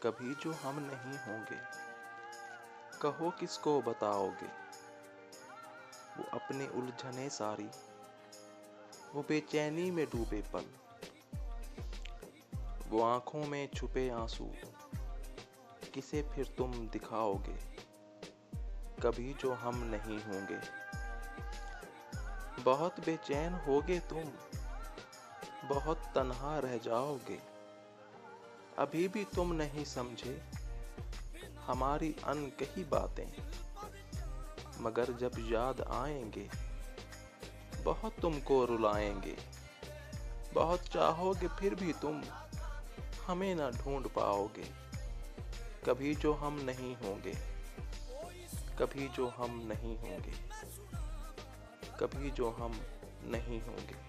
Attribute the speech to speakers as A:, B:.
A: कभी जो हम नहीं होंगे, कहो किसको बताओगे। वो अपनी उलझने सारी, वो बेचैनी में डूबे पल, वो आंखों में छुपे आंसू, किसे फिर तुम दिखाओगे। कभी जो हम नहीं होंगे, बहुत बेचैन होगे तुम, बहुत तन्हा रह जाओगे। अभी भी तुम नहीं समझे हमारी अनकही बातें, मगर जब याद आएंगे बहुत तुमको रुलाएंगे। बहुत चाहोगे फिर भी तुम हमें ना ढूंढ पाओगे। कभी जो हम नहीं होंगे, कभी जो हम नहीं होंगे, कभी जो हम नहीं होंगे।